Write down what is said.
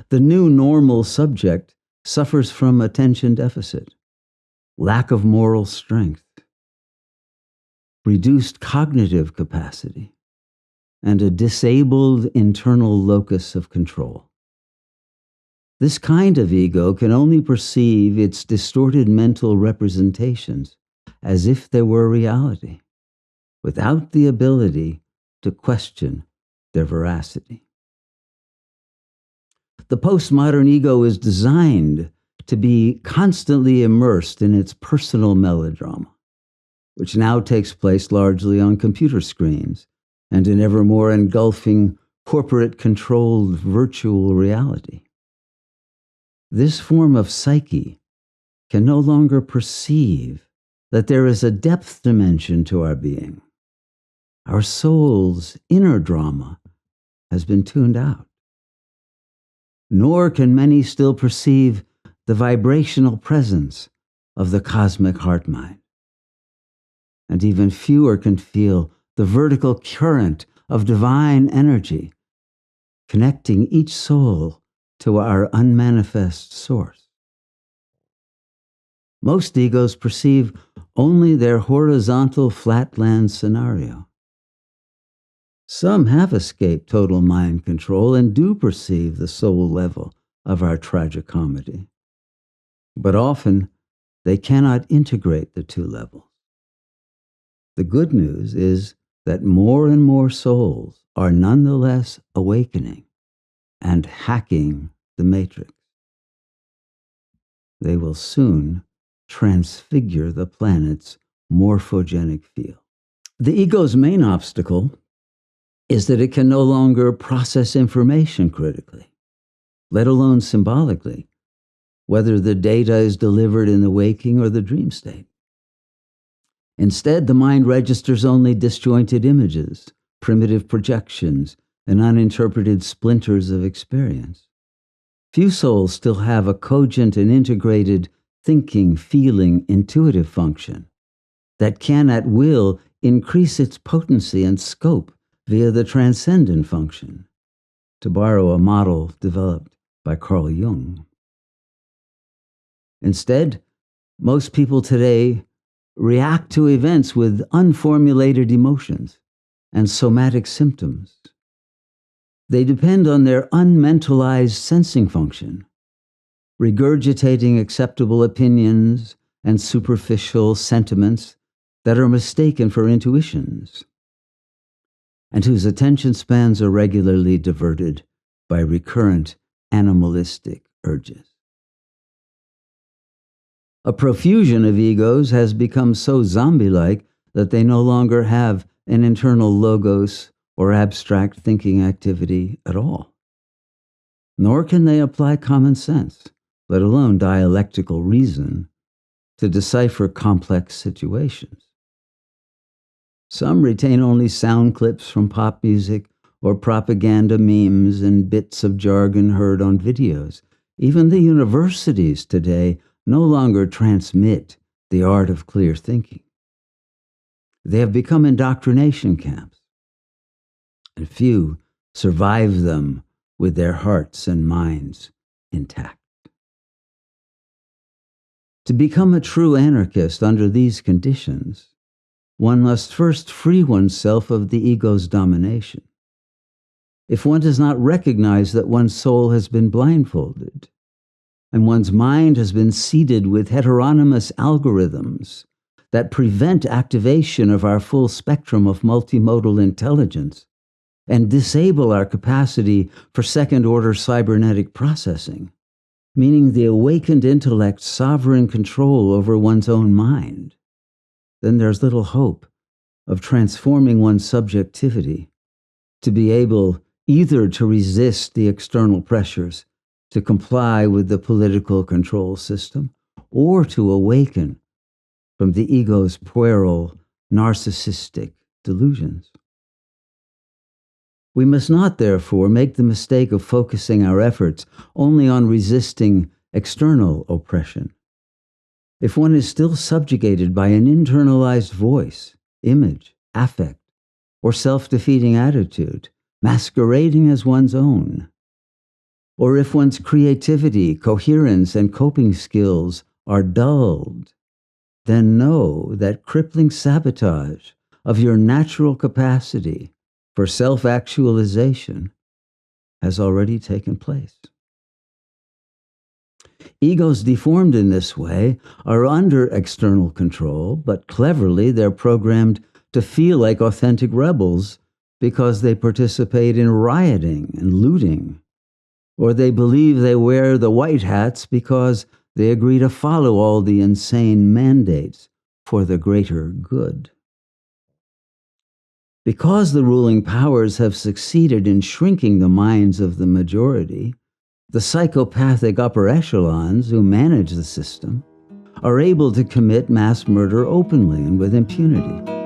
The new normal subject suffers from attention deficit, lack of moral strength, reduced cognitive capacity, and a disabled internal locus of control. This kind of ego can only perceive its distorted mental representations as if they were reality, without the ability to question their veracity. The postmodern ego is designed to be constantly immersed in its personal melodrama, which now takes place largely on computer screens and in ever more engulfing corporate-controlled virtual reality. This form of psyche can no longer perceive that there is a depth dimension to our being. Our soul's inner drama has been tuned out. Nor can many still perceive the vibrational presence of the cosmic heart-mind. And even fewer can feel the vertical current of divine energy connecting each soul to our unmanifest source. Most egos perceive only their horizontal flatland scenario. Some have escaped total mind control and do perceive the soul level of our tragicomedy. But often, they cannot integrate the two levels. The good news is that more and more souls are nonetheless awakening and hacking the matrix. They will soon transfigure the planet's morphogenic field. The ego's main obstacle is that it can no longer process information critically, let alone symbolically, whether the data is delivered in the waking or the dream state. Instead, the mind registers only disjointed images, primitive projections, and uninterpreted splinters of experience. Few souls still have a cogent and integrated thinking, feeling, intuitive function that can at will increase its potency and scope via the transcendent function, to borrow a model developed by Carl Jung. Instead, most people today react to events with unformulated emotions and somatic symptoms. They depend on their unmentalized sensing function, regurgitating acceptable opinions and superficial sentiments that are mistaken for intuitions, and whose attention spans are regularly diverted by recurrent animalistic urges. A profusion of egos has become so zombie-like that they no longer have an internal logos or abstract thinking activity at all. Nor can they apply common sense, let alone dialectical reason, to decipher complex situations. Some retain only sound clips from pop music or propaganda memes and bits of jargon heard on videos. Even the universities today no longer transmit the art of clear thinking. They have become indoctrination camps, and few survive them with their hearts and minds intact. To become a true anarchist under these conditions, one must first free oneself of the ego's domination. If one does not recognize that one's soul has been blindfolded, and one's mind has been seeded with heteronymous algorithms that prevent activation of our full spectrum of multimodal intelligence and disable our capacity for second-order cybernetic processing, meaning the awakened intellect's sovereign control over one's own mind, then there's little hope of transforming one's subjectivity to be able either to resist the external pressures to comply with the political control system, or to awaken from the ego's puerile, narcissistic delusions. We must not, therefore, make the mistake of focusing our efforts only on resisting external oppression. If one is still subjugated by an internalized voice, image, affect, or self-defeating attitude, masquerading as one's own, or if one's creativity, coherence, and coping skills are dulled, then know that crippling sabotage of your natural capacity for self-actualization has already taken place. Egos deformed in this way are under external control, but cleverly they're programmed to feel like authentic rebels because they participate in rioting and looting, or they believe they wear the white hats because they agree to follow all the insane mandates for the greater good. Because the ruling powers have succeeded in shrinking the minds of the majority, the psychopathic upper echelons who manage the system are able to commit mass murder openly and with impunity.